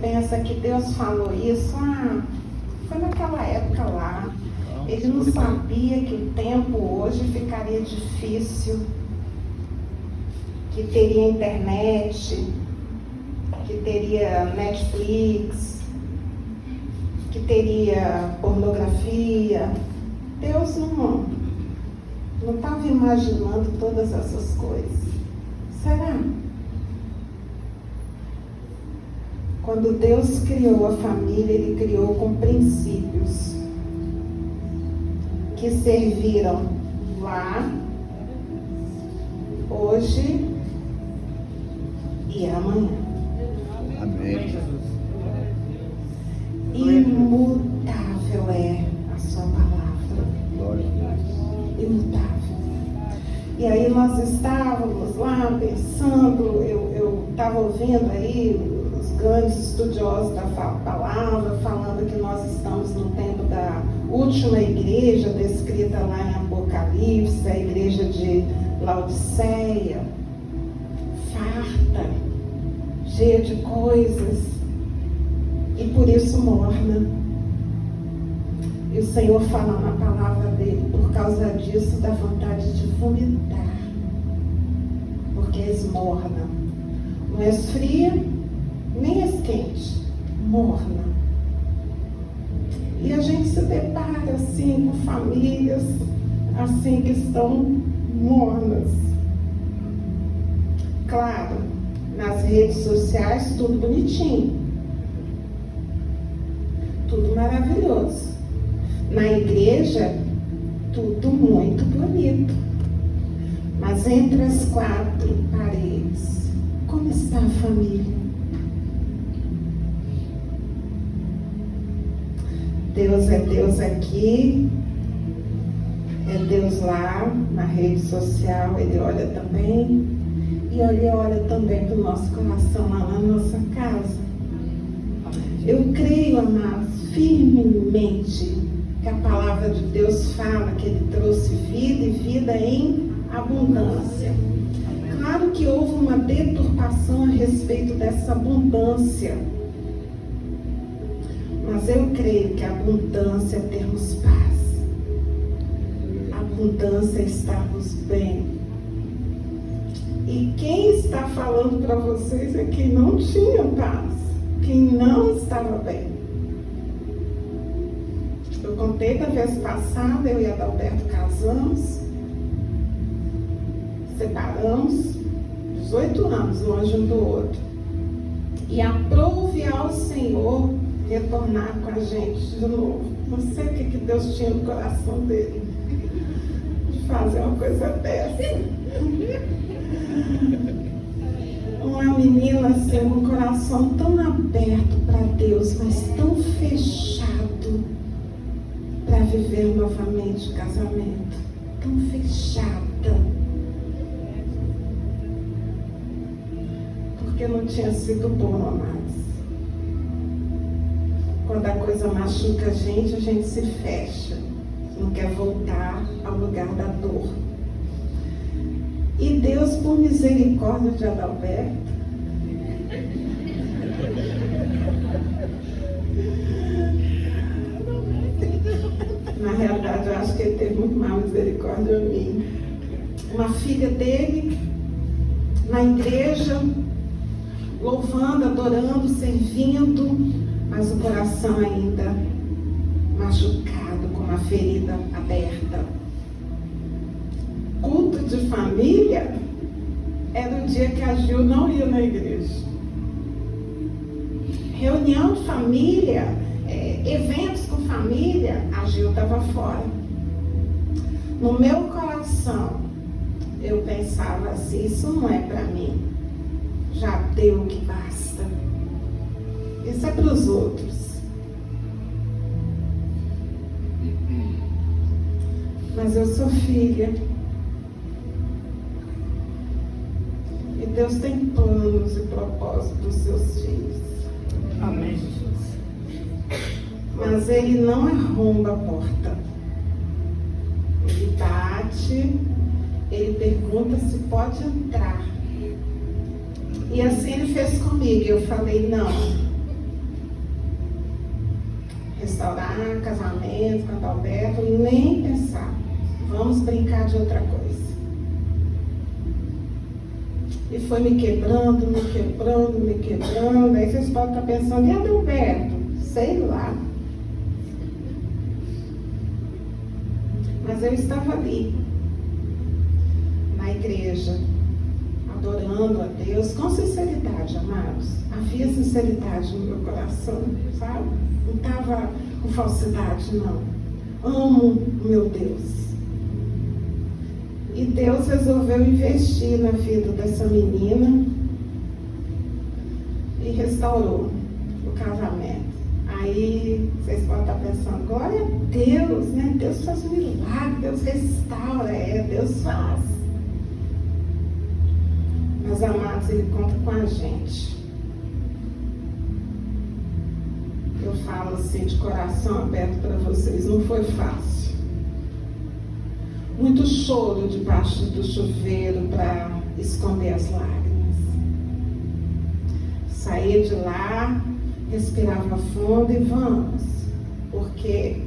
pensa que Deus falou isso, foi naquela época lá. Ele não sabia que o tempo hoje ficaria difícil, que teria internet, que teria Netflix, que teria pornografia. Deus não estava imaginando todas essas coisas. Será? Quando Deus criou a família, Ele criou com princípios que serviram lá, hoje e amanhã. Amém. Imutável é a sua palavra. Glória a Deus. Imutável. E aí nós estávamos lá pensando, eu estava ouvindo aí os grandes estudiosos da palavra falando que nós estamos no tempo da última igreja descrita lá em Apocalipse, a igreja de Laodiceia, farta, cheia de coisas, e por isso morna. E o Senhor fala na palavra dele, por causa disso dá vontade de vomitar, porque esmorna. Não esfria, nem esquente, morna. E a gente se depara assim com famílias assim que estão mornas. Claro, nas redes sociais tudo bonitinho, tudo maravilhoso. Na igreja, tudo muito bonito. Mas entre as quatro paredes, como está a família? Deus é Deus aqui, é Deus lá na rede social, Ele olha também. E Ele olha também para o nosso coração lá na nossa casa. Eu creio, amados, firmemente que a palavra de Deus fala que Ele trouxe vida e vida em abundância. Claro que houve uma deturpação a respeito dessa abundância, mas eu creio que a abundância é termos paz, a abundância é estarmos bem. E quem está falando para vocês é quem não tinha paz, quem não estava bem. Eu contei da vez passada, eu e Adalberto casamos, separamos, 18 anos, longe um do outro. E aprouve ao Senhor retornar com a gente de novo. Não sei o que Deus tinha no coração dele, de fazer uma coisa dessa. Uma menina assim, com o coração tão aberto para Deus, mas tão fechado para viver novamente o casamento, tão fechada, porque não tinha sido bom, amados. Quando a coisa machuca a gente se fecha, não quer voltar ao lugar da dor. E Deus, por misericórdia de Adalberto, na realidade eu acho que ele teve muito mais misericórdia de mim. Uma filha dele, na igreja, louvando, adorando, servindo, mas o coração ainda machucado, com uma ferida aberta. Culto de família era o dia que a Gil não ia na igreja. Reunião de família, eventos com família, a Gil estava fora. No meu coração, eu pensava assim, isso não é para mim. Já deu o que basta. Isso é para os outros. Mas eu sou filha. E Deus tem planos e propósitos para os seus filhos. Amém. Mas Ele não arromba a porta. Ele bate, Ele pergunta se pode entrar. E assim Ele fez comigo. Eu falei, não, restaurar casamento com Adalberto, nem pensar. Vamos brincar de outra coisa. E foi me quebrando. Aí vocês podem estar pensando, e Adalberto? Sei lá. Mas eu estava ali, na igreja, adorando a Deus com sinceridade, amados. Havia sinceridade no meu coração, sabe? Não estava com falsidade, não. Amo o meu Deus. E Deus resolveu investir na vida dessa menina e restaurou o casamento. Aí vocês podem estar pensando, glória a Deus, né? Deus faz um milagre, Deus restaura, Deus faz. Mas, amados, Ele conta com a gente. Eu falo assim de coração aberto para vocês, não foi fácil. Muito choro debaixo do chuveiro para esconder as lágrimas. Saía de lá, respirava fundo e vamos, porque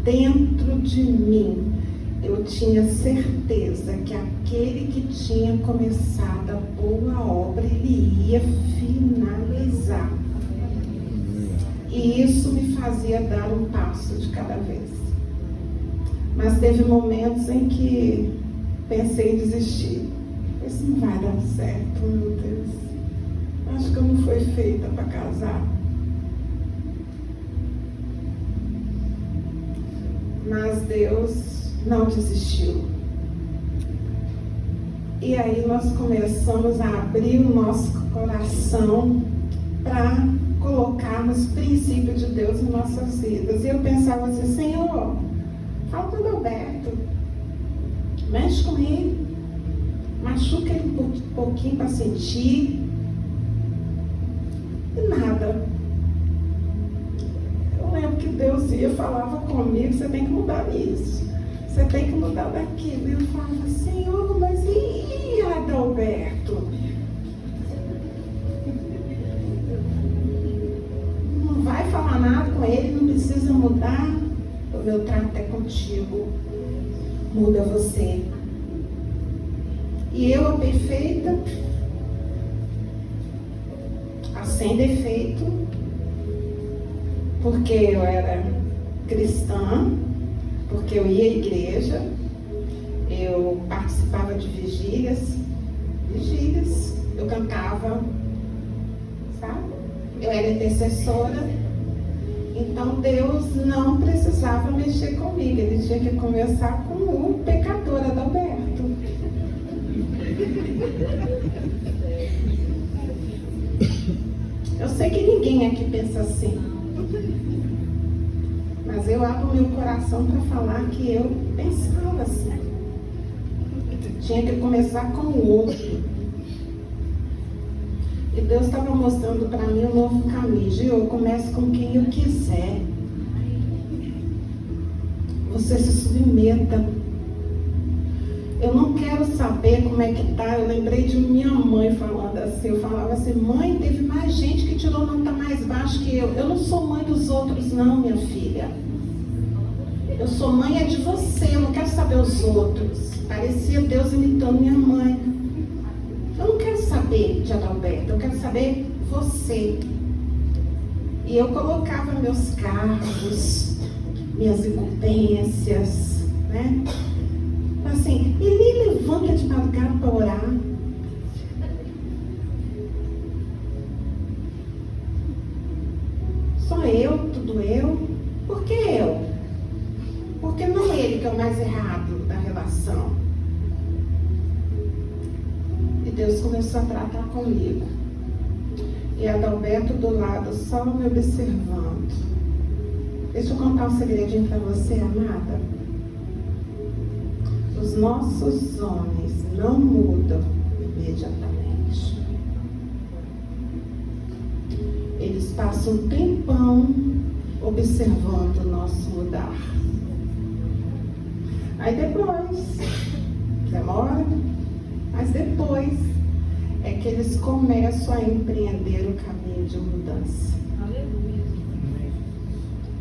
dentro de mim eu tinha certeza que aquele que tinha começado a boa obra, ele ia finalizar. E isso me fazia dar um passo de cada vez. Mas teve momentos em que pensei em desistir. Isso não vai dar certo, meu Deus. Acho que eu não fui feita para casar. Mas Deus não desistiu. E aí nós começamos a abrir o nosso coração para colocarmos o princípio de Deus em nossas vidas. E eu pensava assim, Senhor, fala com o Adalberto, mexe com ele, machuca ele um pouquinho para sentir. E nada. Eu lembro que Deus ia, falava comigo, você tem que mudar isso, você tem que mudar daquilo. E eu falava, Senhor, mas e Adalberto? Não vai falar nada com ele, não precisa mudar. O meu trato é contigo, muda você. E eu, a perfeita, a sem defeito, porque eu era cristã, porque eu ia à igreja, eu participava de vigílias, eu cantava, sabe? Eu era intercessora. Então Deus não precisava mexer comigo, Ele tinha que começar com o pecador Adalberto. Eu sei que ninguém aqui pensa assim, mas eu abro meu coração para falar que eu pensava assim. Tinha que começar com o outro. E Deus estava mostrando para mim um novo caminho. Gil, eu começo com quem eu quiser. Você se submeta. Eu não quero saber como é que tá. Eu lembrei de minha mãe falando assim. Eu falava assim, mãe, teve mais gente que tirou nota mais baixo que eu. Eu não sou mãe dos outros não, minha filha. Eu sou mãe é de você, eu não quero saber os outros. Parecia Deus imitando minha mãe. Eu não quero saber de Adalberto, eu quero saber você. E eu colocava meus cargos, minhas incumbências, né? Assim, ele nem levanta de madrugada para orar. Só eu, tudo eu. Por que eu? Porque não ele que é o mais errado da relação. E Deus começou a tratar comigo. E Adalberto do lado, só me observando. Deixa eu contar um segredinho para você, amada. Os nossos homens não mudam imediatamente. Eles passam um tempão observando o nosso mudar. Aí depois, demora, mas depois é que eles começam a empreender o caminho de mudança. Aleluia.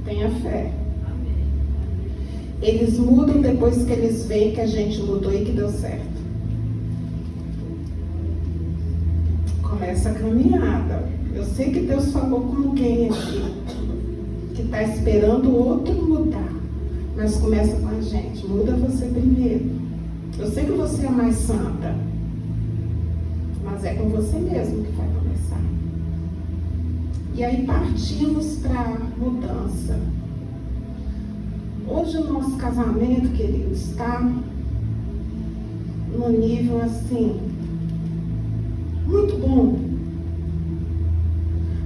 Tenha minha fé. Eles mudam depois que eles veem que a gente mudou e que deu certo. Começa a caminhada. Eu sei que Deus falou com alguém aqui que está esperando o outro mudar, mas começa com a gente. Muda você primeiro. Eu sei que você é mais santa, mas é com você mesmo que vai começar. E aí partimos para a mudança. Hoje o nosso casamento, queridos, está num nível assim, muito bom.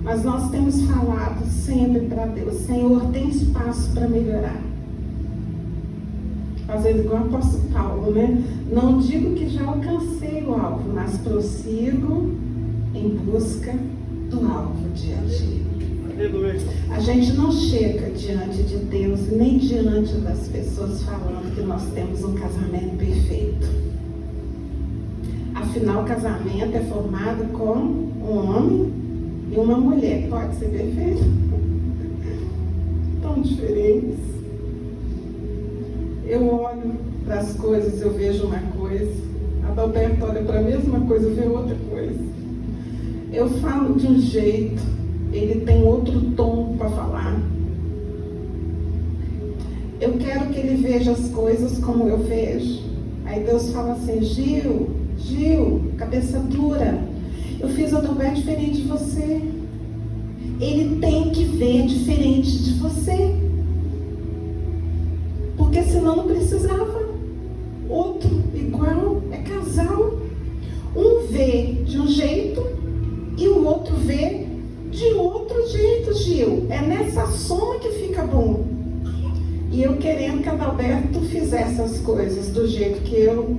Mas nós temos falado sempre para Deus: Senhor, tem espaço para melhorar. Fazendo igual o apóstolo Paulo, né? Não digo que já alcancei o alvo, mas prossigo em busca do alvo dia a dia. A gente não chega diante de Deus, nem diante das pessoas falando que nós temos um casamento perfeito. Afinal, o casamento é formado com um homem e uma mulher. Pode ser perfeito? Tão diferentes. Eu olho para as coisas, eu vejo uma coisa. A Adalberto olha para a mesma coisa, vê outra coisa. Eu falo de um jeito, ele tem outro tom para falar. Eu quero que ele veja as coisas como eu vejo. Aí Deus fala assim: Gil, cabeça dura, eu fiz o Adalberto diferente de você. Ele tem que ver diferente de você. Porque senão não precisava. Outro igual, é casal. Um vê de um jeito e o outro vê de outro jeito, Gil. É nessa soma que fica bom. E eu querendo que Adalberto fizesse as coisas do jeito que eu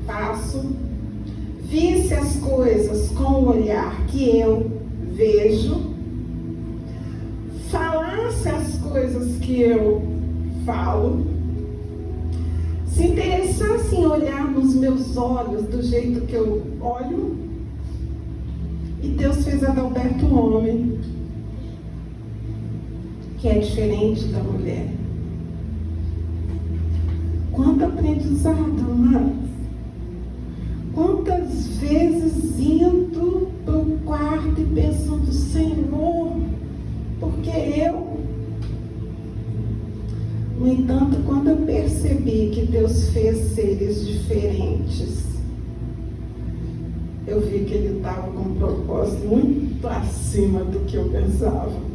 faço, visse as coisas com o olhar que eu vejo, falasse as coisas que eu falo, se interessasse em olhar nos meus olhos do jeito que eu olho. E Deus fez Adalberto um homem que é diferente da mulher. Quanto aprendizado, amados. Quantas vezes indo para o quarto e pensando: Senhor, porque eu? No entanto, quando eu percebi que Deus fez seres diferentes, eu vi que Ele estava com um propósito muito acima do que eu pensava.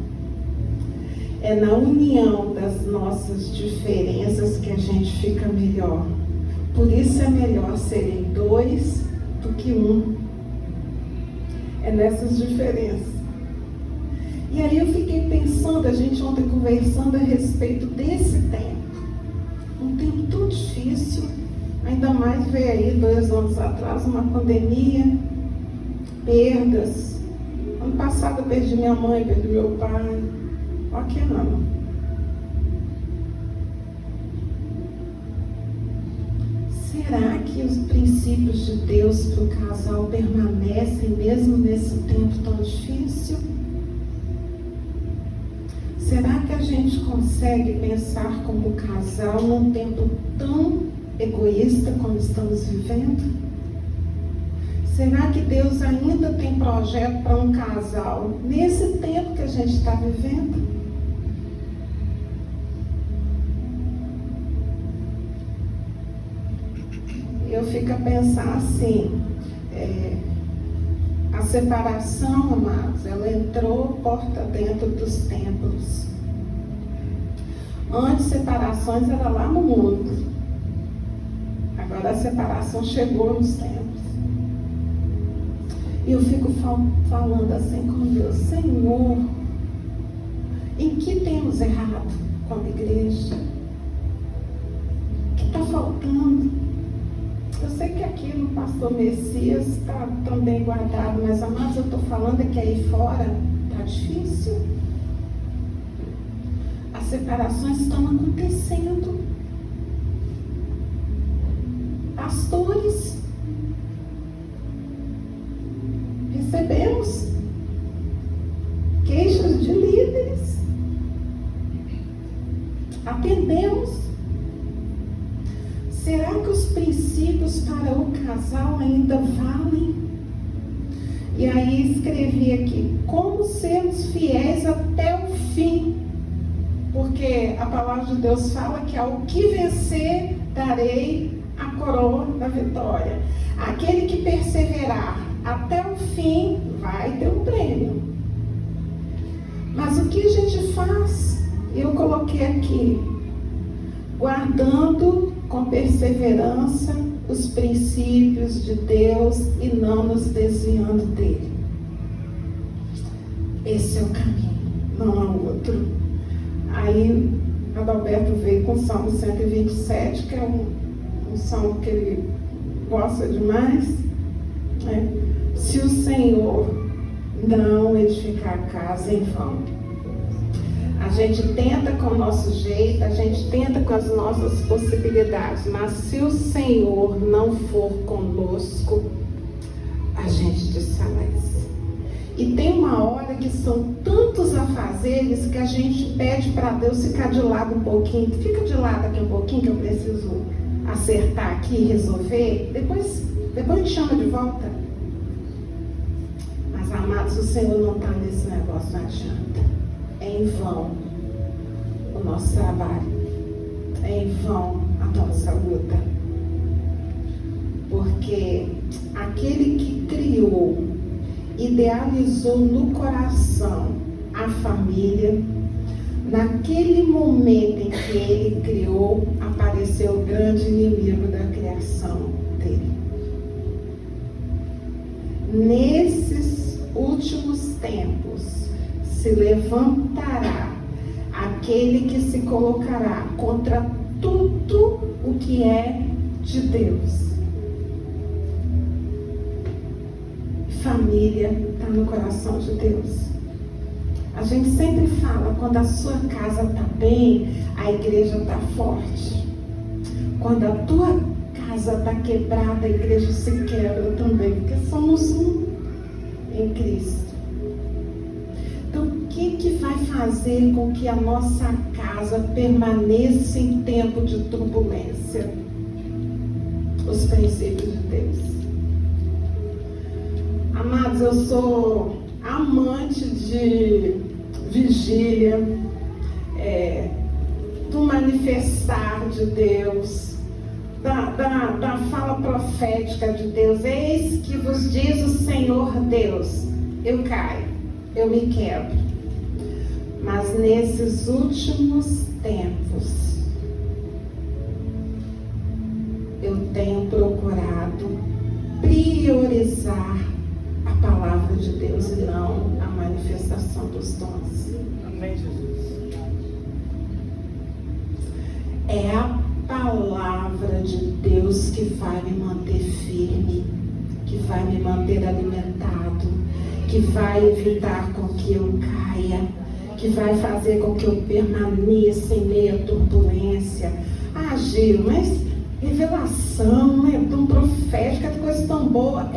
É na união das nossas diferenças que a gente fica melhor. Por isso é melhor serem dois do que um. É nessas diferenças. E aí eu fiquei pensando, a gente ontem conversando a respeito desse tempo. Um tempo tão difícil. Ainda mais veio aí 2 anos atrás uma pandemia, perdas. Ano passado eu perdi minha mãe, perdi meu pai. Olha que ano. Será que os princípios de Deus para o casal permanecem mesmo nesse tempo tão difícil? Será que a gente consegue pensar como casal num tempo tão egoísta como estamos vivendo? Será que Deus ainda tem projeto para um casal nesse tempo que a gente está vivendo? Eu fico a pensar assim, a separação, amados, ela entrou porta dentro dos templos. Antes, separações era lá no mundo. Agora a separação chegou nos templos. E eu fico falando assim com Deus: Senhor, em que temos errado como igreja? O que está faltando? Eu sei que aqui no pastor Messias está também guardado, mas amados, eu estou falando é que aí fora está difícil. As separações estão acontecendo. Pastores, recebemos queixas de líderes atendemos? Será que os princípios para o casal ainda valem? E aí escrevi aqui, como sermos fiéis até o fim? Porque a palavra de Deus fala que ao que vencer, darei a coroa da vitória. Aquele que perseverar até o fim, vai ter um prêmio. Mas o que a gente faz? Eu coloquei aqui, guardando com perseverança os princípios de Deus e não nos desviando dele. Esse é o caminho, não há outro. Aí Adalberto veio com o Salmo 127, que é um salmo que ele gosta demais, né? Se o Senhor não edificar a casa, em vão. A gente tenta com o nosso jeito, a gente tenta com as nossas possibilidades, mas se o Senhor não for conosco, a gente desfalece. E tem uma hora que são tantos afazeres que a gente pede para Deus ficar de lado um pouquinho. Fica de lado aqui um pouquinho que eu preciso acertar aqui e resolver. Depois a gente chama de volta. Mas, amados, o Senhor não está nesse negócio, não adianta. É em vão o nosso trabalho. É em vão a nossa luta. Porque aquele que criou, idealizou no coração a família, naquele momento em que ele criou, apareceu o grande inimigo da criação dele. Nesses últimos tempos se levantará aquele que se colocará contra tudo o que é de Deus. Família está no coração de Deus. A gente sempre fala, quando a sua casa está bem, a igreja está forte. Quando a tua casa está quebrada, a igreja se quebra também, porque somos um em Cristo. Então, o que vai fazer com que a nossa casa permaneça em tempo de turbulência? Os princípios de Deus. Amados, eu sou amante de vigília, do manifestar de Deus, da fala profética de Deus. Eis que vos diz o Senhor Deus, eu caio, eu me quebro. Mas nesses últimos tempos, eu tenho procurado priorizar a palavra de Deus e não a manifestação dos dons. Amém, Jesus. É a palavra de Deus que vai me manter firme, que vai me manter alimentado, que vai evitar com que eu caia, que vai fazer com que eu permaneça em meio à turbulência. Ah, Gil, mas revelação, né? Tão profética, que coisa tão boa.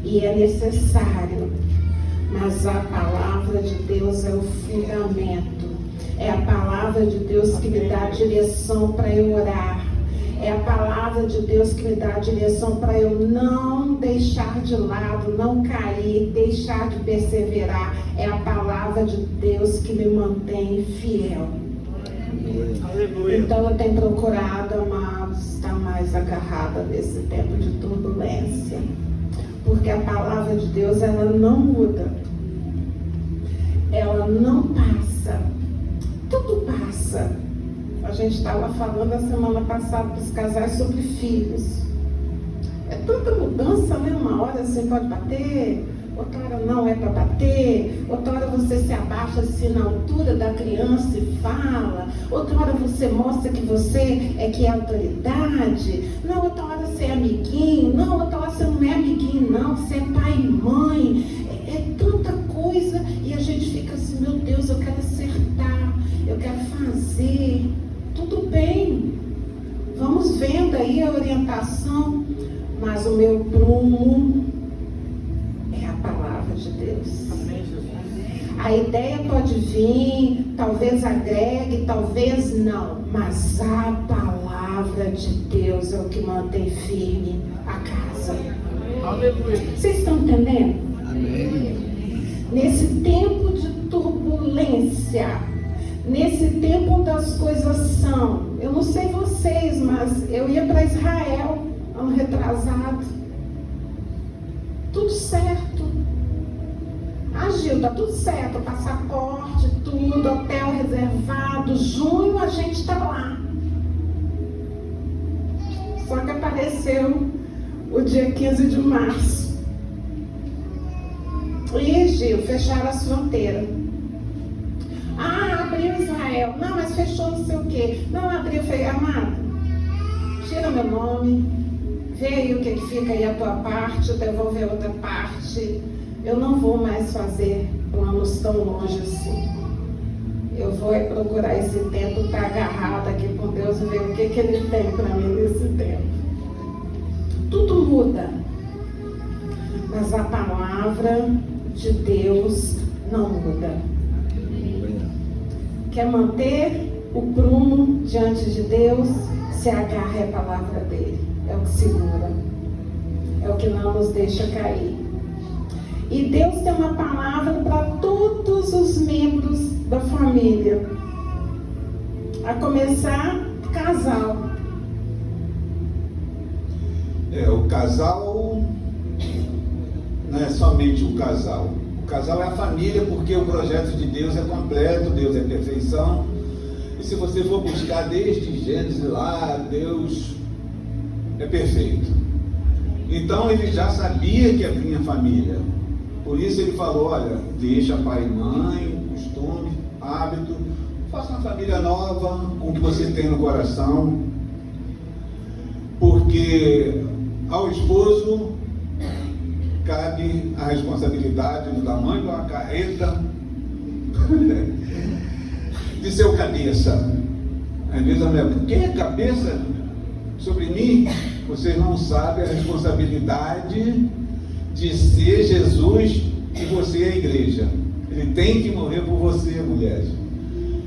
E é necessário, mas a palavra de Deus é o fundamento, é a palavra de Deus que me dá a direção para eu orar, é a palavra de Deus que me dá a direção para eu não deixar de lado, não cair, deixar de perseverar, é a palavra de Deus que me mantém fiel. Aleluia. Então eu tenho procurado, amados, estar mais agarrada nesse tempo de turbulência. Porque a palavra de Deus, ela não muda. Ela não passa. Tudo passa. A gente estava falando a semana passada para os casais sobre filhos. É tanta mudança, né? Uma hora você pode bater, outra hora não é para bater, outra hora você se abaixa assim na altura da criança e fala, outra hora você mostra que você é autoridade, não, outra hora você é amiguinho, não, outra hora você não é amiguinho não, você é pai e mãe, é tanta coisa, e a gente fica assim, meu Deus, eu quero acertar, eu quero fazer, tudo bem, vamos vendo aí a orientação, mas o meu prumo é a palavra de Deus. Amém, Jesus. A ideia pode vir, talvez agregue, talvez não, mas a palavra de Deus é o que mantém firme a casa. Aleluia. Vocês estão entendendo? Amém. Nesse tempo de turbulência, nesse tempo onde as coisas são, eu não sei vocês, mas eu ia para Israel ano retrasado, tudo certo. Gilda, tudo certo, passaporte, tudo, hotel reservado, junho a gente está lá. Só que apareceu o dia 15 de março. E Gil, fecharam as fronteiras. Abriu Israel. Não, mas fechou não sei o quê. Não, abriu, falei, amado, tira meu nome, vê aí o que fica aí a tua parte, devolve a outra parte. Eu não vou mais fazer planos tão longe assim. Eu vou procurar esse tempo, estar agarrado aqui com Deus e ver o que Ele tem para mim nesse tempo. Tudo muda, mas a palavra de Deus não muda. Quer manter o prumo diante de Deus? Se agarre à palavra dele. É o que segura. É o que não nos deixa cair. E Deus tem uma palavra para todos os membros da família. A começar, casal. O casal não é somente o casal. O casal é a família, porque o projeto de Deus é completo, Deus é perfeição. E se você for buscar desde Gênesis lá, Deus é perfeito. Então ele já sabia que havia família. Por isso ele falou, olha, deixa pai e mãe, costume, hábito, faça uma família nova com o que você tem no coração. Porque ao esposo cabe a responsabilidade do tamanho da carreta de ser o cabeça. Às vezes a mulher, quem é cabeça sobre mim? Vocês não sabem a responsabilidade de ser Jesus e você é a igreja. Ele tem que morrer por você, mulheres.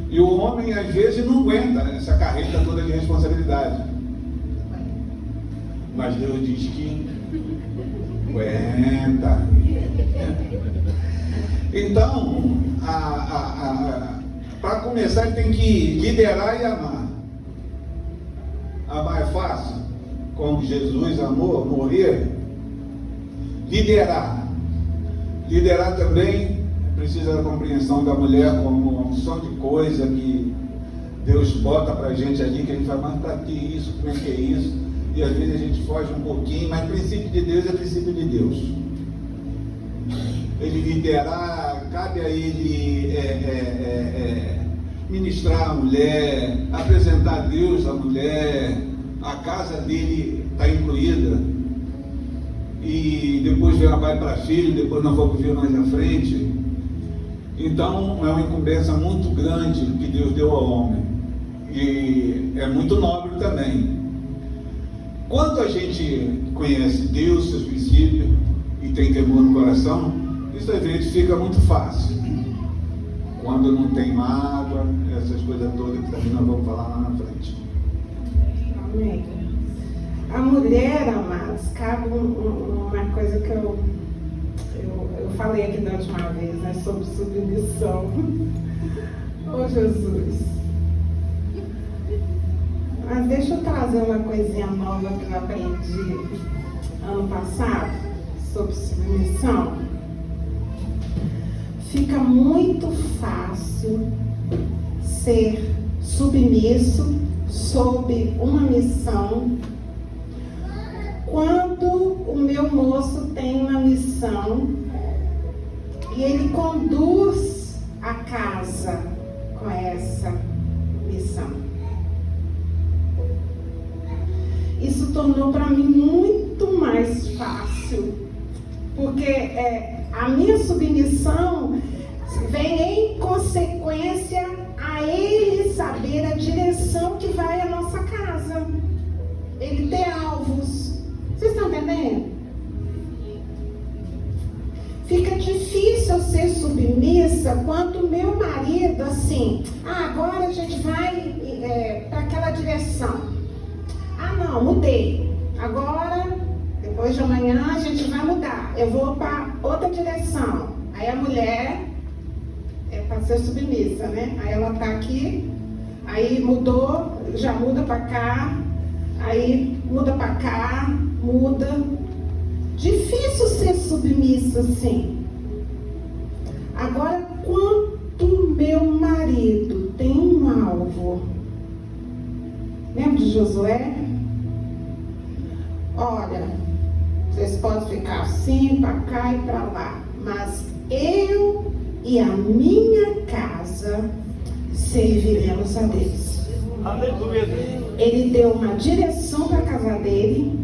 E o homem às vezes não aguenta essa carreta toda de responsabilidade. Mas Deus diz que aguenta. Então, para começar, ele tem que liderar e amar. Amar é fácil, como Jesus amou, morrer. Liderar também precisa da compreensão da mulher como uma opção de coisa que Deus bota pra gente ali, que a gente fala, mas pra que isso? Como é que é isso? E às vezes a gente foge um pouquinho, mas princípio de Deus é princípio de Deus. Ele liderar, cabe a ele ministrar a mulher, apresentar a Deus a mulher, a casa dele está incluída. E depois vai para filho, depois nós vamos ver mais na frente. Então é uma incumbência muito grande que Deus deu ao homem. E é muito nobre também. Quando a gente conhece Deus, seus princípios, e tem temor no coração, isso às vezes fica muito fácil. Quando não tem mágoa, essas coisas todas que também nós vamos falar lá na frente. Amém. A mulher, amados, cabe uma coisa que eu falei aqui da última vez, né, sobre submissão. Oh, Jesus. Mas deixa eu trazer uma coisinha nova que eu aprendi ano passado sobre submissão. Fica muito fácil ser submisso sob uma missão quando o meu moço tem uma missão e ele conduz a casa com essa missão. Isso tornou para mim muito mais fácil, porque a minha submissão vem em consequência a ele saber a direção que vai a nossa casa, ele ter alvos. Vocês estão entendendo? Fica difícil difícil eu ser submissa quando meu marido, assim, agora a gente vai para aquela direção. Não, mudei. Agora, depois de amanhã, a gente vai mudar. Eu vou para outra direção. Aí a mulher é para ser submissa, né? Aí ela tá aqui, aí mudou, já muda para cá, aí muda para cá, muda. Difícil ser submissa assim. Agora, quando meu marido tem um alvo, lembra de Josué? Olha, vocês podem ficar assim, para cá e para lá, mas eu e a minha casa serviremos a Deus. Aleluia. Ele deu uma direção para a casa dele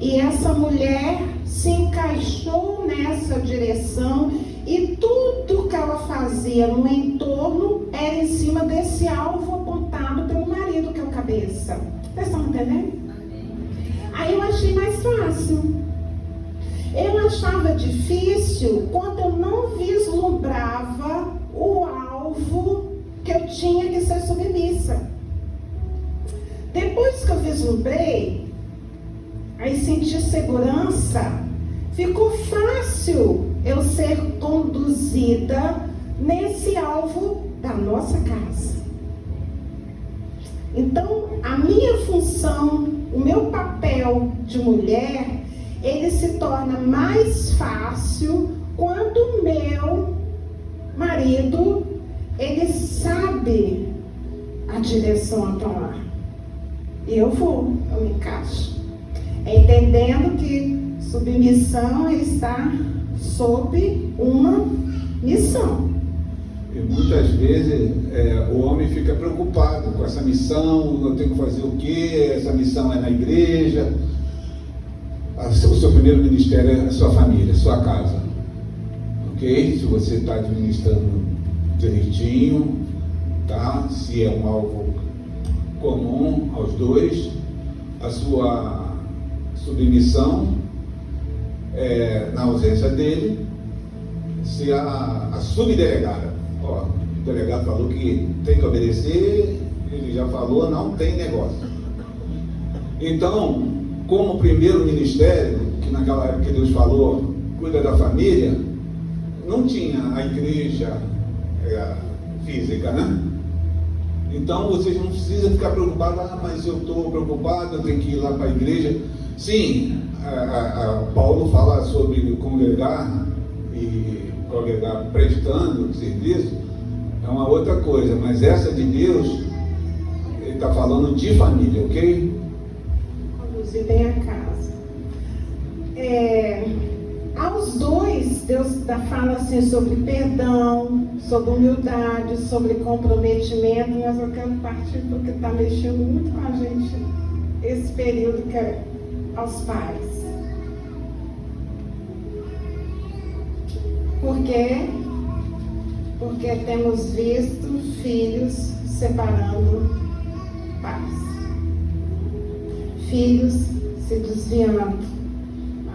e essa mulher se encaixou nessa direção e tudo que ela fazia no entorno era em cima desse alvo apontado pelo marido, que é o cabeça. Vocês estão entendendo? Aí eu achei mais fácil. Eu achava difícil quando eu não vislumbrava o alvo que eu tinha que ser submissa. Depois que eu vislumbrei, aí senti segurança, ficou fácil eu ser conduzida nesse alvo da nossa casa. Então, a minha função, o meu papel de mulher, ele se torna mais fácil quando o meu marido, ele sabe a direção a tomar. E eu me encaixo. Entendendo que submissão está sob uma missão. E muitas vezes o homem fica preocupado com essa missão, eu tenho que fazer o quê? Essa missão é na igreja. O seu primeiro ministério é a sua família, a sua casa. Ok? Se você está administrando direitinho, tá? Se é um alvo comum aos dois, a sua submissão na ausência dele, se a subdelegada, o delegado falou que tem que obedecer, ele já falou, não tem negócio. Então, como primeiro ministério, que naquela época que Deus falou, cuida da família, não tinha a igreja física, né? Então vocês não precisam ficar preocupados, mas eu estou preocupado, eu tenho que ir lá para a igreja. Sim, Paulo fala sobre congregar e congregar prestando serviço, é uma outra coisa, mas essa de Deus, ele está falando de família, ok? Conduzir bem a casa. Aos dois, Deus fala assim sobre perdão, sobre humildade, sobre comprometimento, mas eu quero partir porque está mexendo muito com a gente esse período que é aos pais. Por quê? Porque temos visto filhos separando pais. Filhos se desviando.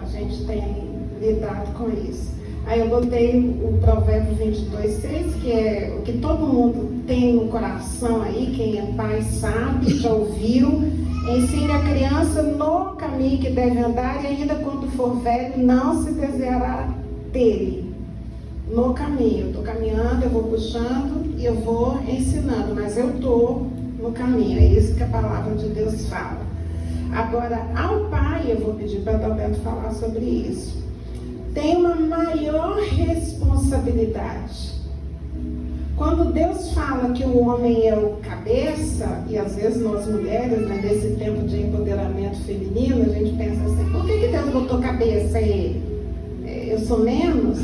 A gente tem lidado com isso. Aí eu botei o Provérbio 22:6, que é o que todo mundo tem no coração aí, quem é pai sabe, já ouviu. Ensine a criança no caminho que deve andar, e ainda quando for velho, não se desviará dele. No caminho, eu estou caminhando, eu vou puxando e eu vou ensinando, mas eu estou no caminho, é isso que a palavra de Deus fala. Agora, ao pai, eu vou pedir para o Adalberto falar sobre isso, tem uma maior responsabilidade. Quando Deus fala que o homem é o cabeça, e às vezes nós mulheres, né, nesse tempo de empoderamento feminino, a gente pensa assim, por que Deus botou cabeça em ele? Eu sou menos?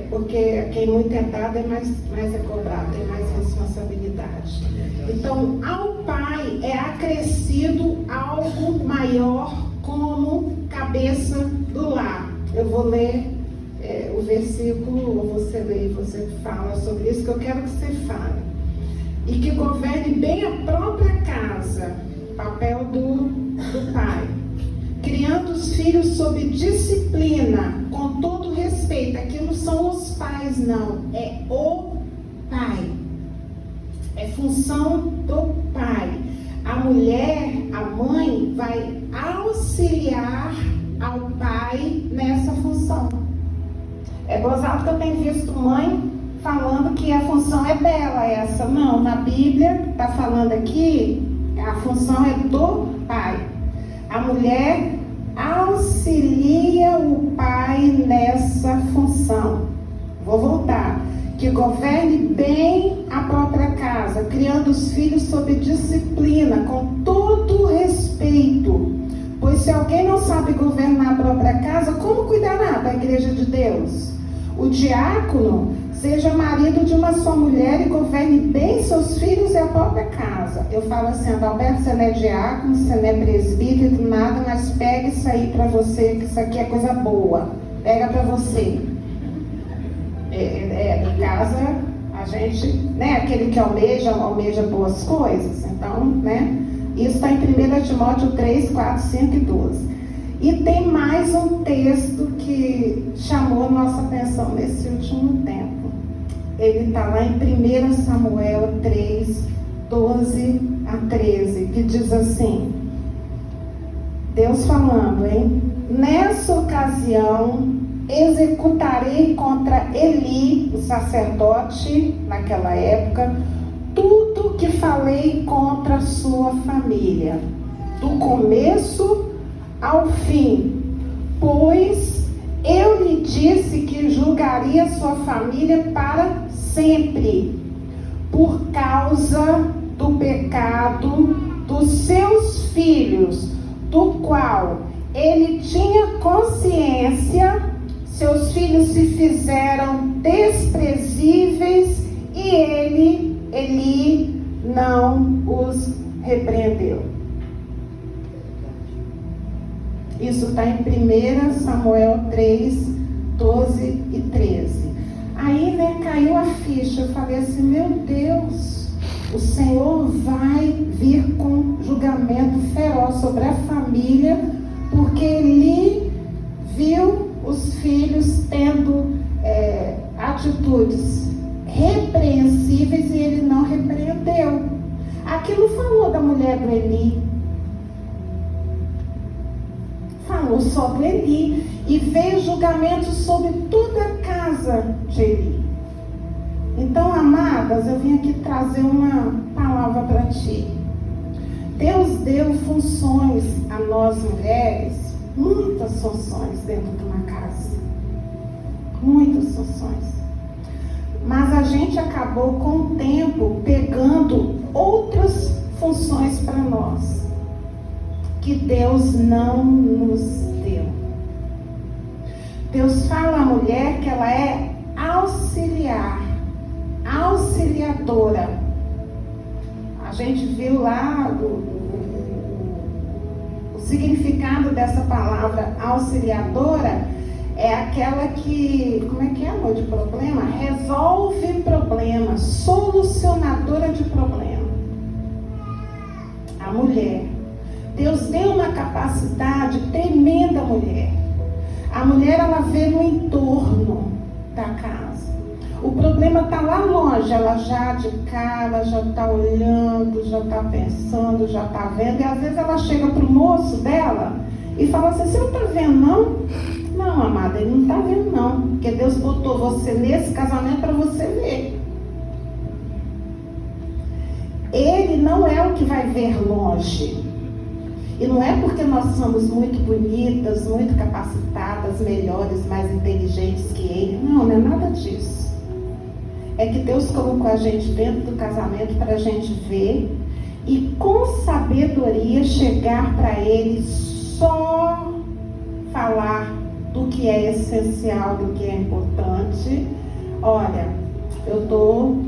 Porque quem muito é dado é mais é cobrado, tem mais responsabilidade. Então, ao pai é acrescido algo maior como cabeça do lar. Eu vou ler o versículo, ou você lê, você fala sobre isso, que eu quero que você fale. E que governe bem a própria casa, papel do pai. Criando os filhos sob disciplina, com todo todo respeito. Aqui não são os pais, não. É o pai. É função do pai. A mulher, a mãe, vai auxiliar ao pai nessa função. É gozado que eu tenho visto mãe falando que a função é dela essa. Não, na Bíblia está falando aqui, a função é do pai. A mulher auxilia o pai nessa função. Vou voltar. Que governe bem a própria casa, criando os filhos sob disciplina, com todo respeito. Pois se alguém não sabe governar a própria casa, como cuidará da igreja de Deus? O diácono seja marido de uma só mulher e governe bem seus filhos e a própria casa. Eu falo assim, Adalberto, você não é diácono, você não é presbítero, nada, mas pega isso aí para você, que isso aqui é coisa boa. Pega para você. Em casa, a gente, né, aquele que almeja boas coisas. Então, né, isso está em 1 Timóteo 3, 4, 5 e 12. E tem mais um texto que chamou nossa atenção nesse último tempo. Ele está lá em 1 Samuel 3, 12 a 13, que diz assim, Deus falando, hein? Nessa ocasião, executarei contra Eli, o sacerdote, naquela época, tudo que falei contra a sua família, do começo ao fim, pois eu lhe disse que julgaria sua família para sempre, por causa do pecado dos seus filhos, do qual ele tinha consciência. Seus filhos se fizeram desprezíveis e Eli não os repreendeu. Isso está em 1 Samuel 3, 12 e 13. Aí, né, caiu a ficha. Eu falei assim, meu Deus, o Senhor vai vir com julgamento feroz sobre a família, porque Eli viu os filhos tendo atitudes repreensíveis e ele não repreendeu. Aqui não falou da mulher do Eli, falou só do Eli, e veio julgamento sobre toda a casa de Eli. Então, amadas, eu vim aqui trazer uma palavra para ti. Deus deu funções a nós mulheres, muitas funções dentro de uma casa, muitas funções, mas a gente acabou com o tempo pegando outras funções para nós, que Deus não nos deu. Deus fala à mulher que ela é auxiliadora. A gente viu lá o significado dessa palavra auxiliadora, é aquela que, como é que é, amor, de problema? Resolve problema, solucionadora de problema. A mulher. Deus deu uma capacidade tremenda à mulher. A mulher, ela vê no entorno da casa. O problema está lá longe, ela já de cara, já está olhando, já está pensando, já está vendo. E às vezes ela chega para o moço dela e fala assim, você não está vendo não? Não, amada, ele não está vendo não. Porque Deus botou você nesse casamento para você ver. Ele não é o que vai ver longe. E não é porque nós somos muito bonitas, muito capacitadas, melhores, mais inteligentes que ele. Não, não é nada disso. É que Deus colocou a gente dentro do casamento para a gente ver e com sabedoria chegar para ele, só falar do que é essencial, do que é importante. Olha, eu estou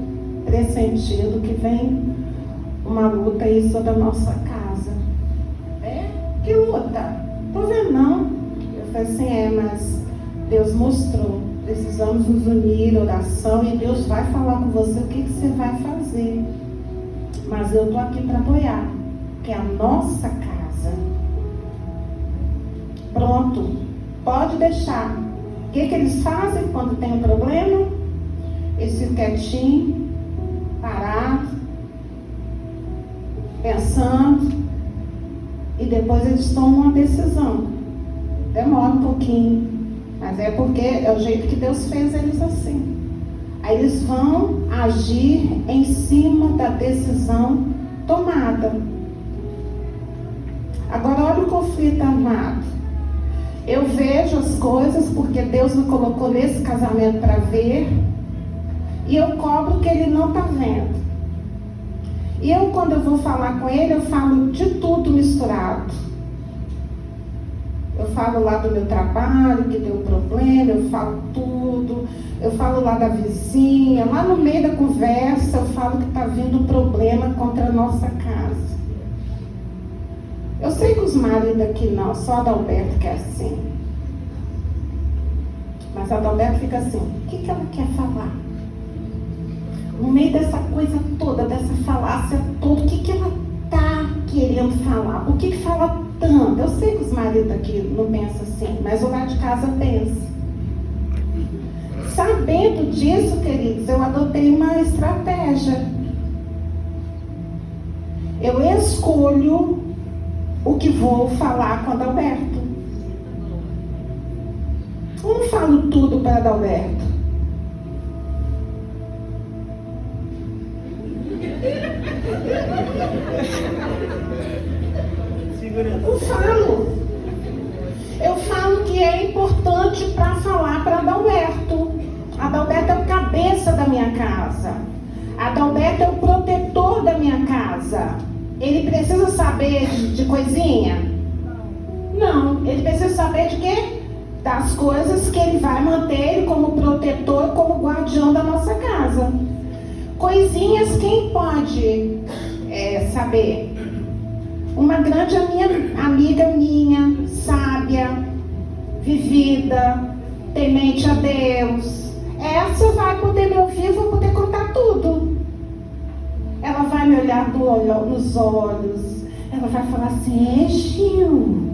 pressentindo que vem uma luta aí sobre a nossa casa. Que luta? Tô vendo não. Eu falei assim, mas Deus mostrou. Precisamos nos unir, oração, e Deus vai falar com você o que você vai fazer. Mas eu tô aqui para apoiar, que é a nossa casa. Pronto, pode deixar. O que eles fazem quando tem um problema? Eles ficam quietinhos, parados, pensando, e depois eles tomam uma decisão. Demora um pouquinho, mas é porque é o jeito que Deus fez eles assim. Aí eles vão agir em cima da decisão tomada. Agora olha o conflito armado. Eu vejo as coisas porque Deus me colocou nesse casamento para ver, e eu cobro o que ele não está vendo. E eu, quando eu vou falar com ele, eu falo de tudo misturado. Eu falo lá do meu trabalho, que deu problema, eu falo tudo. Eu falo lá da vizinha, lá no meio da conversa, eu falo que está vindo problema contra a nossa casa. Eu sei que os maridos aqui não, só a Adalberto que é assim. Mas a Adalberto fica assim, o que ela quer falar? No meio dessa coisa toda, dessa falácia toda, o que ela está querendo falar? Por que fala tanto? Eu sei que os maridos aqui não pensam assim, mas o lado de casa pensa. Sabendo disso, queridos, eu adotei uma estratégia. Eu escolho o que vou falar com Adalberto. Eu não falo tudo para Adalberto. Eu falo. Eu falo que é importante para falar para Adalberto. Adalberto é o cabeça da minha casa. Adalberto é o protetor da minha casa. Ele precisa saber de coisinha? Não. Ele precisa saber de quê? Das coisas que ele vai manter ele como protetor, como guardião da nossa casa. Coisinhas, quem pode saber? Uma grande amiga minha, sábia, vivida, temente a Deus. Essa vai poder me ouvir, vou poder contar tudo. Ela vai me olhar nos olhos. Ela vai falar assim, Gil,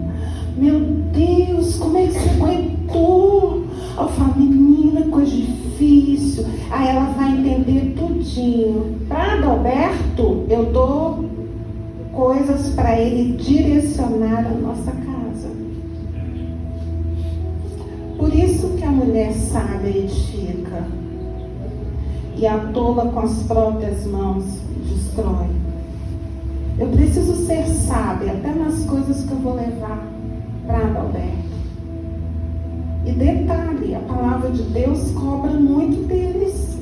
meu Deus, como é que você aguentou? Eu falo, menina, coisa difícil. Aí ela vai entender tudinho. Para Adalberto, eu dou coisas para ele direcionar a nossa casa. Por isso que a mulher sábia edifica, e a tola com as próprias mãos destrói. Eu preciso ser sábia até nas coisas que eu vou levar para Adalberto. E detalhe, a palavra de Deus cobra muito deles.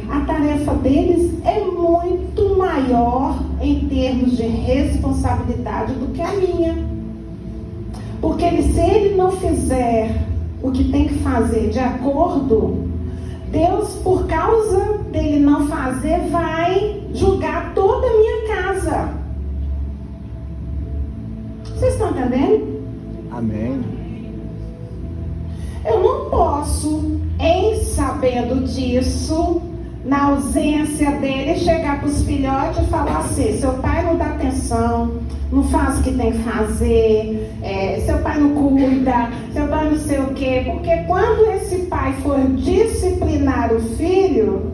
A tarefa deles é muito maior em termos de responsabilidade do que a minha. Porque se ele não fizer o que tem que fazer de acordo, Deus, por causa dele não fazer, vai julgar toda a minha casa. Vocês estão entendendo? Amém. Eu não posso, em sabendo disso, na ausência dele, chegar para os filhotes e falar assim, seu pai não dá atenção, não faz o que tem que fazer, seu pai não cuida, seu pai não sei o quê. Porque quando esse pai for disciplinar o filho,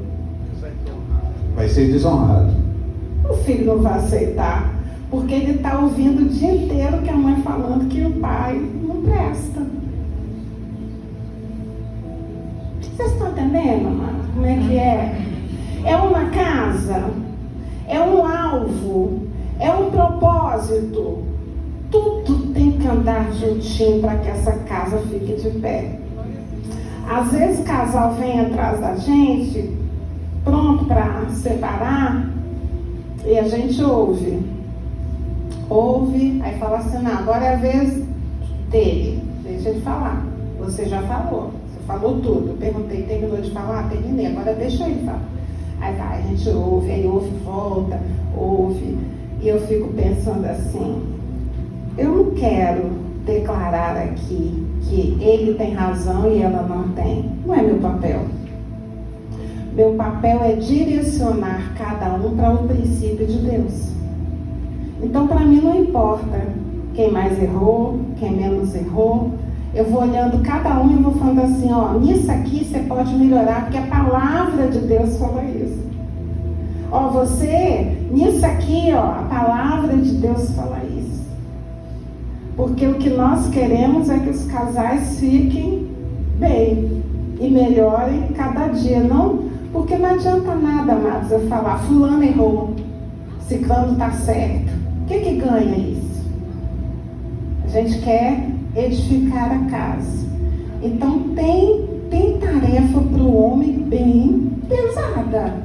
vai ser desonrado. O filho não vai aceitar, porque ele está ouvindo o dia inteiro que a mãe falando que o pai não presta. Vocês estão entendendo, mano? Como é que é? É uma casa, é um alvo, é um propósito. Tudo tem que andar juntinho para que essa casa fique de pé. Às vezes o casal vem atrás da gente, pronto para separar, e a gente ouve, aí fala assim, não, agora é a vez dele, deixa ele falar, você já falou. Falou tudo, eu perguntei, terminou de falar? Terminei, agora deixa ele falar. Aí vai, a gente ouve, aí ouve, volta, ouve. E eu fico pensando assim, eu não quero declarar aqui que ele tem razão e ela não tem. Não é meu papel. Meu papel é direcionar cada um para o princípio de Deus. Então, para mim, não importa quem mais errou, quem menos errou. Eu vou olhando cada um e vou falando assim, ó, nisso aqui você pode melhorar, porque a palavra de Deus fala isso. Ó, você, nisso aqui, ó, a palavra de Deus fala isso. Porque o que nós queremos é que os casais fiquem bem e melhorem cada dia. Não, porque não adianta nada, amados, eu falar, fulano errou, ciclano está certo. O que ganha isso? A gente quer edificar a casa. Então tem tarefa para o homem bem pesada.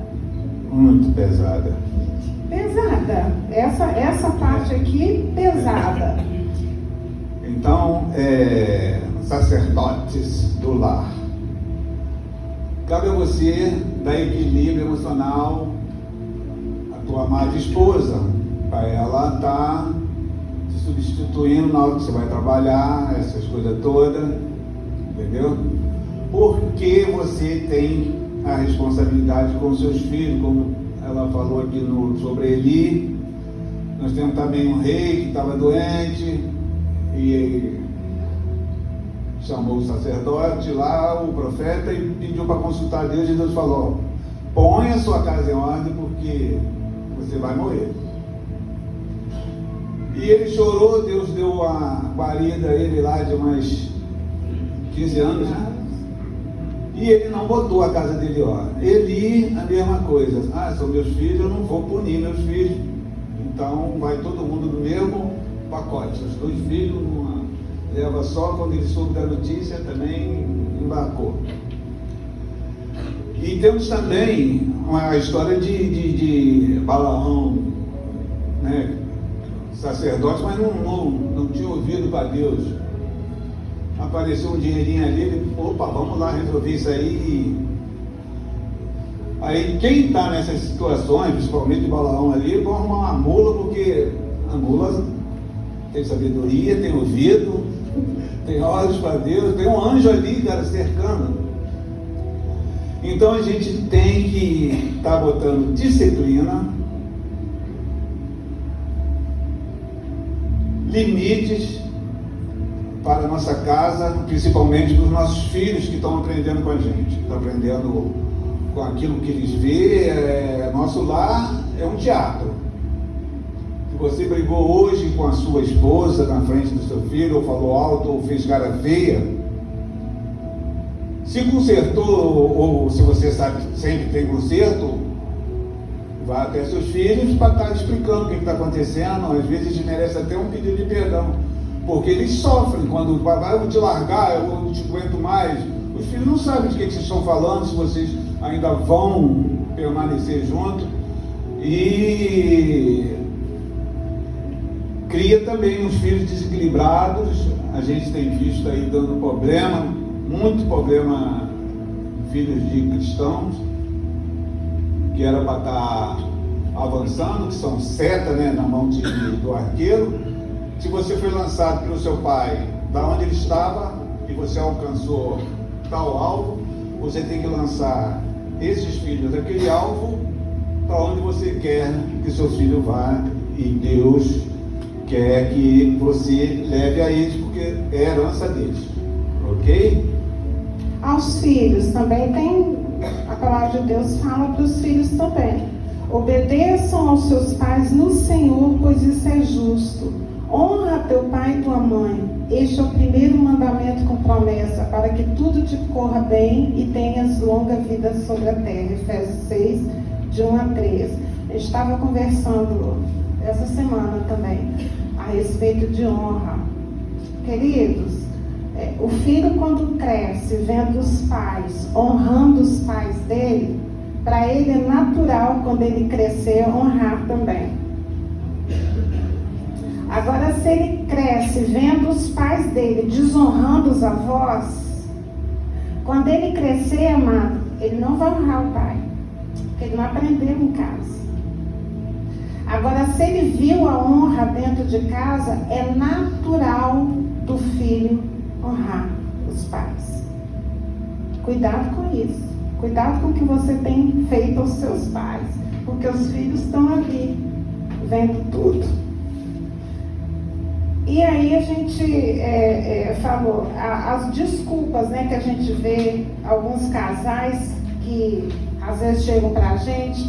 Muito pesada. Pesada. Essa parte aqui, pesada. Então, sacerdotes do lar. Cabe a você dar equilíbrio emocional à tua amada esposa, para ela estar te substituindo na hora que você vai trabalhar, essas coisas todas, entendeu? Porque você tem a responsabilidade com seus filhos, como ela falou aqui sobre Eli. Nós temos também um rei que estava doente e chamou o sacerdote lá, o profeta, e pediu para consultar Deus, e Deus falou: põe a sua casa em ordem, porque você vai morrer. E ele chorou, Deus deu a guarida a ele lá de mais 15 anos, né? E ele não botou a casa dele em ordem. Eli, a mesma coisa. São meus filhos, eu não vou punir meus filhos. Então vai todo mundo no mesmo pacote. Os 2 filhos, numa leva só. Quando ele soube da notícia, também embarcou. E temos também a história de Balaão, né? Sacerdote, mas não tinha ouvido para Deus. Apareceu um dinheirinho ali, ele, opa, vamos lá resolver isso aí. Aí quem está nessas situações, principalmente o Balaão ali, vão arrumar uma mula, porque a mula tem sabedoria, tem ouvido, tem olhos para Deus, tem um anjo ali, cara, cercando. Então a gente tem que estar botando disciplina, limites para a nossa casa, principalmente para os nossos filhos que estão aprendendo com a gente, estão aprendendo com aquilo que eles vê. Nosso lar é um teatro. Se você brigou hoje com a sua esposa na frente do seu filho, ou falou alto, ou fez cara feia, se consertou, ou se você sabe que sempre tem conserto, vá até seus filhos para estar explicando o que está acontecendo. Às vezes merece até um pedido de perdão, porque eles sofrem quando o papai, eu vou te largar, eu não te aguento mais. Os filhos não sabem de que vocês estão falando, se vocês ainda vão permanecer juntos. E cria também uns filhos desequilibrados. A gente tem visto aí dando problema, muito problema, filhos de cristãos, que era para estar avançando, que são seta, né, na mão do arqueiro. Se você foi lançado pelo seu pai da onde ele estava e você alcançou tal alvo, você tem que lançar esses filhos daquele alvo para onde você quer que seu filho vá, e Deus quer que você leve a eles, porque é a herança deles, ok? Aos filhos também tem, a palavra de Deus fala para os filhos também: obedeçam aos seus pais no Senhor, pois isso é justo. Honra teu pai e tua mãe. Este é o primeiro mandamento com promessa, para que tudo te corra bem e tenhas longa vida sobre a terra. Efésios 6, de 1 a 3. A gente estava conversando essa semana também a respeito de honra. Queridos, o filho, quando cresce vendo os pais, honrando os pais dele, para ele é natural, quando ele crescer, honrar também. Agora, se ele cresce vendo os pais dele desonrando os avós, quando ele crescer, amado, ele não vai honrar o pai, porque ele não aprendeu em casa. Agora, se ele viu a honra dentro de casa, é natural do filho honrar os pais. Cuidado com isso. Cuidado com o que você tem feito aos seus pais, porque os filhos estão ali, vendo tudo. E aí a gente falou, as desculpas, né, que a gente vê alguns casais que às vezes chegam pra gente,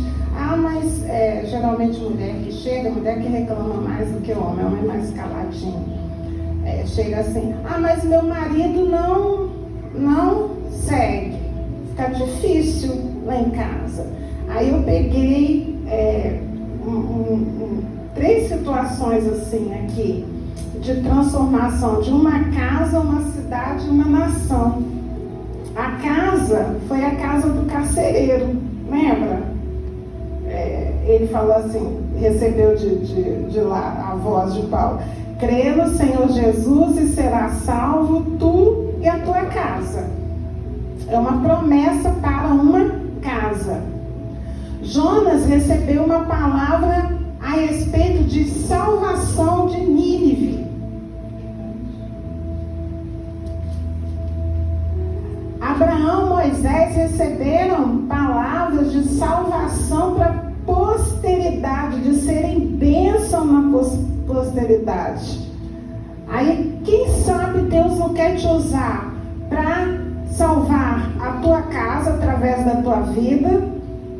mas geralmente mulher que chega, mulher que reclama mais do que homem é mais caladinho. Chega assim, mas meu marido não segue, fica difícil lá em casa. Aí eu peguei 3 situações assim aqui, de transformação de uma casa, uma cidade, uma nação. A casa foi a casa do carcereiro, lembra? Ele falou assim, recebeu de lá a voz de Paulo: crê no Senhor Jesus e será salvo tu e a tua casa. É uma promessa para uma casa. Jonas recebeu uma palavra a respeito de salvação de Nínive. Abraão, Moisés receberam palavras de salvação para a posteridade, de serem bênção na posteridade. Aí, quem sabe Deus não quer te usar para salvar a tua casa através da tua vida,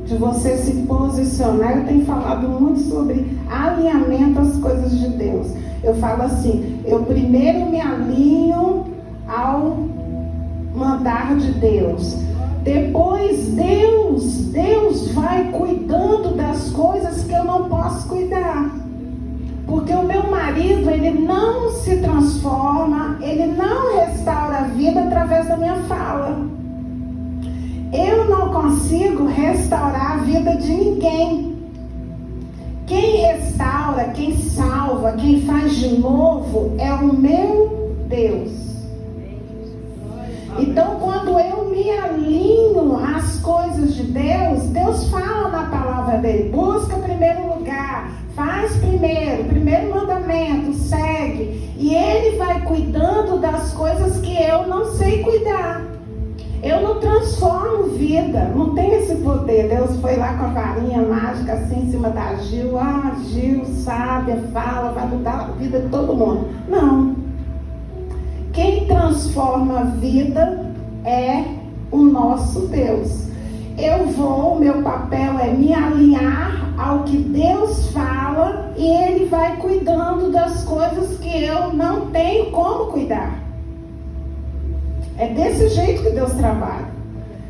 de você se posicionar. Eu tenho falado muito sobre alinhamento às coisas de Deus. Eu falo assim, eu primeiro me alinho ao mandar de Deus. Depois Deus vai cuidando das coisas que eu não posso cuidar. Porque o meu marido, ele não se transforma, ele não restaura a vida através da minha fala. Eu não consigo restaurar a vida de ninguém. Quem restaura, quem salva, quem faz de novo é o meu Deus. Então, quando eu me alinho às coisas de Deus, Deus fala na palavra dele: busca primeiro lugar, faz primeiro mandamento, segue. E ele vai cuidando das coisas que eu não sei cuidar. Eu não transformo vida, não tenho esse poder. Deus foi lá com a varinha mágica assim em cima da Gil. Gil, sábia, fala, vai mudar a vida de todo mundo. Não. Quem transforma a vida é o nosso Deus. O meu papel é me alinhar ao que Deus fala e Ele vai cuidando das coisas que eu não tenho como cuidar. É desse jeito que Deus trabalha.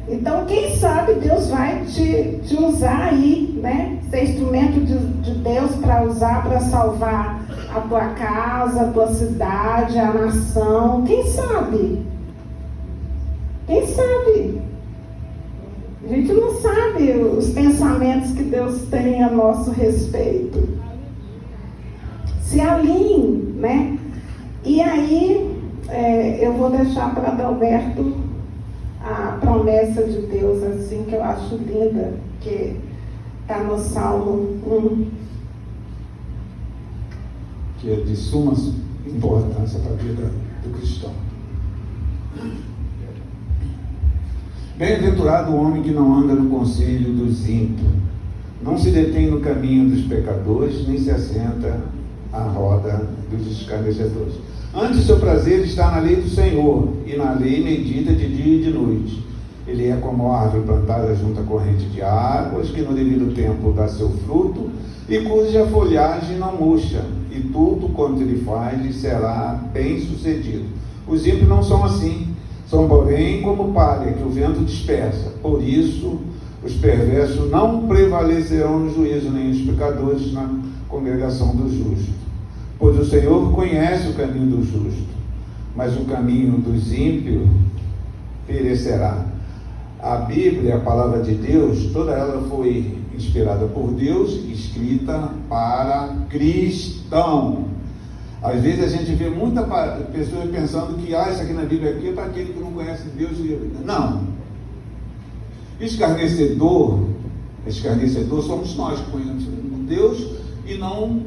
Então, quem sabe Deus vai te usar aí, né? Ser instrumento de Deus para usar, para salvar a tua casa, a tua cidade, a nação. Quem sabe? Quem sabe? A gente não sabe os pensamentos que Deus tem a nosso respeito. Se alinhe, né? E aí, eu vou deixar para Adalberto a promessa de Deus, assim, que eu acho linda, que está no Salmo 1. Que é de suma importância para a vida do cristão. Bem-aventurado o homem que não anda no conselho dos ímpios, não se detém no caminho dos pecadores, nem se assenta à roda dos escarnecedores. Antes, seu prazer está na lei do Senhor, e na lei medita de dia e de noite. Ele é como a árvore plantada junto à corrente de águas, que no devido tempo dá seu fruto, e cuja folhagem não murcha, e tudo quanto ele faz lhe será bem sucedido. Os ímpios não são assim, são porém como palha que o vento dispersa. Por isso, os perversos não prevalecerão no juízo, nem os pecadores na congregação dos justos. Pois o Senhor conhece o caminho do justo, mas o caminho dos ímpios perecerá. A Bíblia, a palavra de Deus, toda ela foi inspirada por Deus, escrita para cristão. Às vezes a gente vê muita pessoas pensando que isso aqui na Bíblia aqui é para aquele que não conhece Deus. Não. Escarnecedor somos nós que conhecemos Deus e não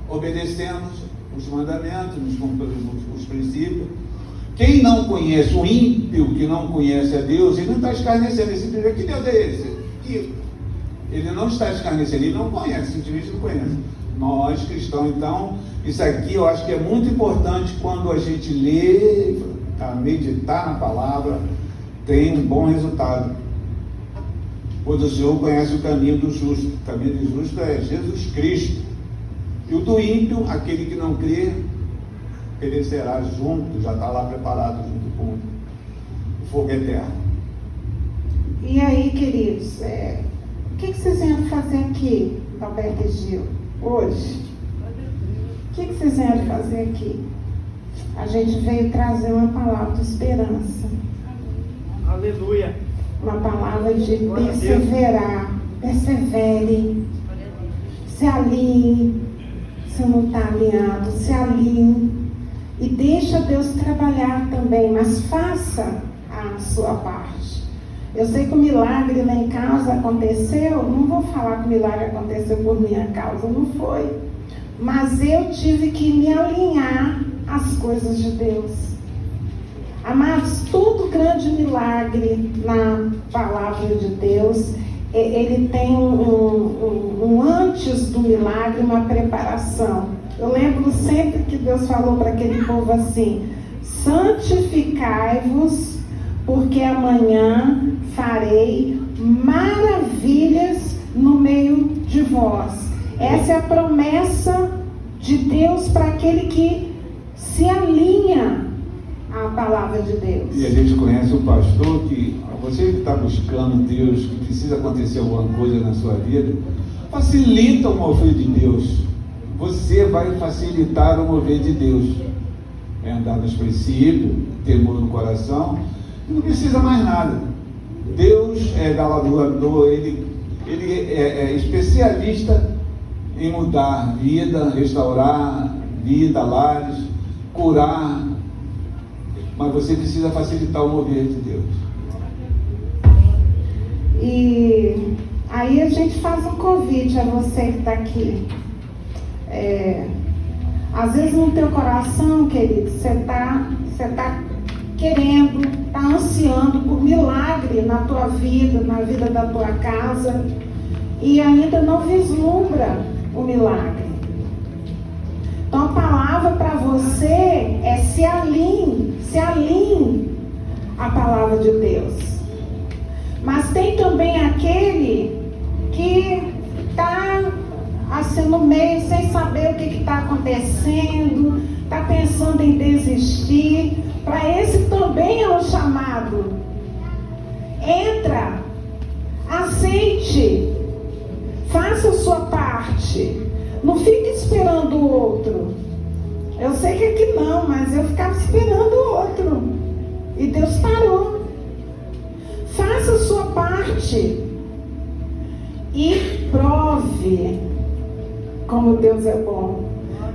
obedecemos os mandamentos, os princípios. Quem não conhece, o ímpio que não conhece a Deus, ele não está escarnecendo. Ele simplesmente, que Deus é esse? Ele não está escarnecendo, ele não conhece, simplesmente não conhece. Nós cristãos, então, isso aqui eu acho que é muito importante quando a gente lê, a meditar na palavra, tem um bom resultado. Pois o Senhor conhece o caminho do justo. O caminho do justo é Jesus Cristo. E o do ímpio, aquele que não crê, perecerá junto, já está lá preparado junto com o fogo eterno. E aí, queridos, o que vocês vieram fazer aqui, Alberto e Gil, hoje? O que vocês vieram fazer aqui? A gente veio trazer uma palavra de esperança. Aleluia. Uma palavra de perseverar. Persevere. Se alinhe. Se não está alinhado, se alinhe. E deixa Deus trabalhar também, mas faça a sua parte. Eu sei que o milagre lá em casa aconteceu, não vou falar que o milagre aconteceu por minha causa, não foi. Mas eu tive que me alinhar às coisas de Deus. Amados, todo grande milagre na palavra de Deus, ele tem um antes do milagre, uma preparação. Eu lembro sempre que Deus falou para aquele povo assim: santificai-vos, porque amanhã farei maravilhas no meio de vós. Essa é a promessa de Deus para aquele que se alinha à palavra de Deus. E a gente conhece um pastor que, você que está buscando Deus, que precisa acontecer alguma coisa na sua vida, facilita o mover de Deus. Você vai facilitar o mover de Deus. É andar nos princípios, temor no coração, não precisa mais nada. Deus é galardoador, ele é especialista em mudar vida, restaurar vida, lares, curar, mas você precisa facilitar o mover de Deus. E aí a gente faz um convite a você que está aqui. Às vezes no teu coração, querido, você tá querendo, está ansiando por milagre na tua vida, na vida da tua casa, e ainda não vislumbra o milagre. Então a palavra para você é se alinhe à palavra de Deus. Mas tem também aquele que está assim no meio, sem saber o que está acontecendo, está pensando em desistir. Para esse também é um chamado. Entra, aceite, faça a sua parte. Não fique esperando o outro. Eu sei que aqui não, mas eu ficava esperando o outro. E Deus parou. Faça a sua parte. E prove como Deus é bom.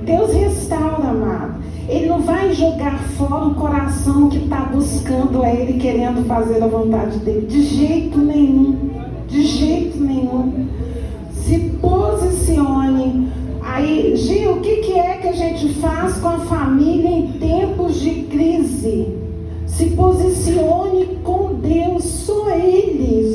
Deus restaura, amado. Ele não vai jogar fora o coração que está buscando a Ele, querendo fazer a vontade dEle. De jeito nenhum. De jeito nenhum. Se posicione. Aí, Gil, o que é que a gente faz com a família em tempos de crise? Se posicione com Deus. Só Ele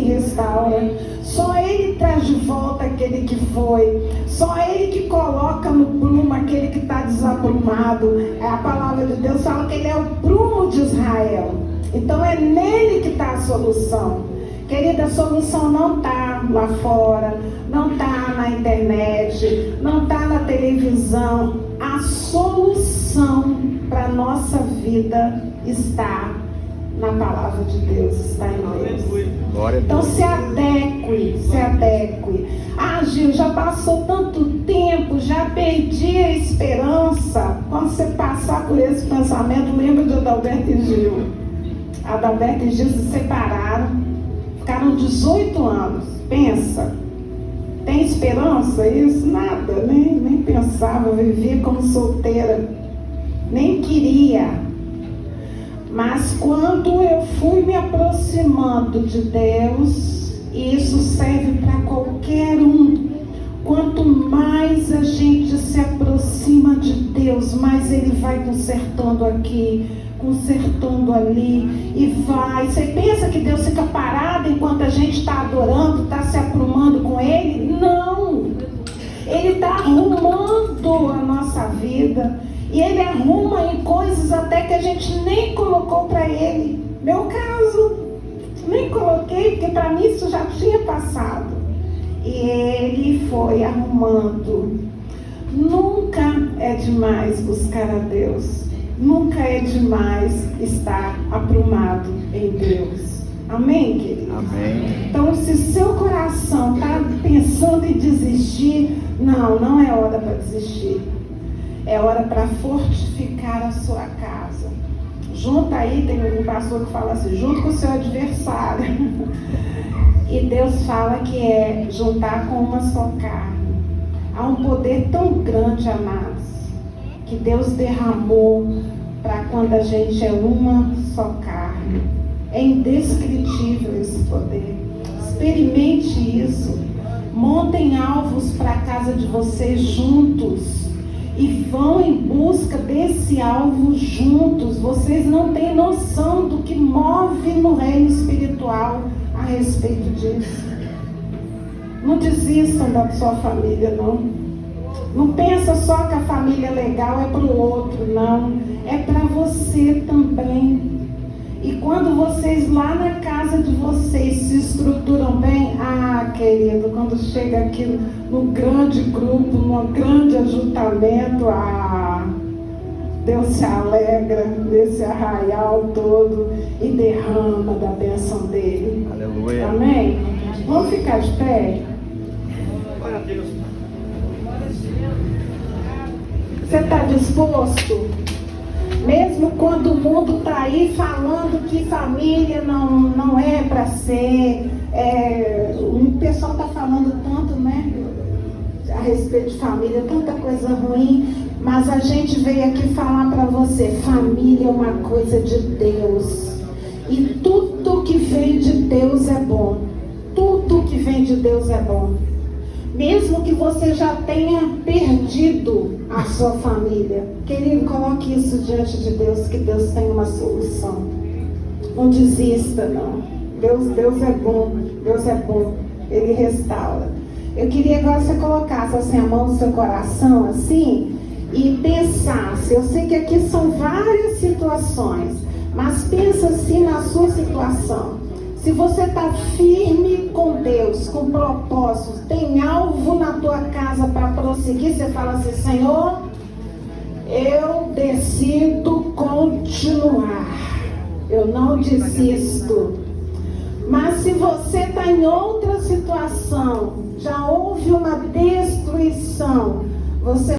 restaura. Só Ele traz de volta aquele que foi. Só Ele que coloca no prumo aquele que está desaprumado. A palavra de Deus fala que Ele é o prumo de Israel. Então é nele que está a solução. Querida, a solução não está lá fora, não está na internet, não está na televisão. A solução para a nossa vida está na palavra de Deus, está em Deus. Então se adeque. Ah, Gil, já passou tanto tempo, já perdi a esperança. Quando você passar por esse pensamento, lembra de Adalberto e Gil. Adalberto e Gil se separaram, ficaram 18 anos. Pensa, tem esperança isso? Nada, nem pensava, vivia como solteira, nem queria. Mas quando eu fui me aproximando de Deus, e isso serve para qualquer um, quanto mais a gente se aproxima de Deus, mais Ele vai consertando aqui, consertando ali, e vai. Você pensa que Deus fica parado enquanto a gente está adorando, está se aprumando com Ele? Não! Ele está arrumando a nossa vida. E Ele arruma em coisas até que a gente nem colocou para Ele. Meu caso, nem coloquei, porque para mim isso já tinha passado. E Ele foi arrumando. Nunca é demais buscar a Deus. Nunca é demais estar aprumado em Deus. Amém, querido? Amém. Então, se seu coração está pensando em desistir, não é hora para desistir. É hora para fortificar a sua casa. Junta aí, tem um pastor que fala assim, junto com o seu adversário. E Deus fala que é juntar com uma só carne. Há um poder tão grande, amados, que Deus derramou para quando a gente é uma só carne. É indescritível esse poder. Experimente isso. Montem alvos para a casa de vocês juntos. E vão em busca desse alvo juntos. Vocês não têm noção do que move no reino espiritual a respeito disso. Não desistam da sua família, não. Não pensa só que a família legal é para o outro, não. É para você também. E quando vocês lá na casa de vocês se estruturam bem, querido, quando chega aqui no grande grupo, no grande ajuntamento, Deus se alegra nesse arraial todo e derrama da bênção dele. Aleluia. Amém? Vamos ficar de pé? Glória a Deus. Você está disposto? Mesmo quando o mundo está aí falando que família não é para ser, o pessoal está falando tanto, né, a respeito de família, tanta coisa ruim, mas a gente veio aqui falar para você, família é uma coisa de Deus, e tudo que vem de Deus é bom, tudo que vem de Deus é bom. Mesmo que você já tenha perdido a sua família, querido, coloque isso diante de Deus, que Deus tem uma solução. Não desista, não. Deus é bom, Deus é bom, Ele restaura. Eu queria agora que você colocasse assim, a mão no seu coração, assim, e pensasse. Eu sei que aqui são várias situações, mas pensa assim na sua situação. Se você está firme com Deus, com propósitos, tem alvo na tua casa para prosseguir, você fala assim, Senhor, eu decido continuar, eu não desisto. Mas se você está em outra situação, já houve uma destruição, você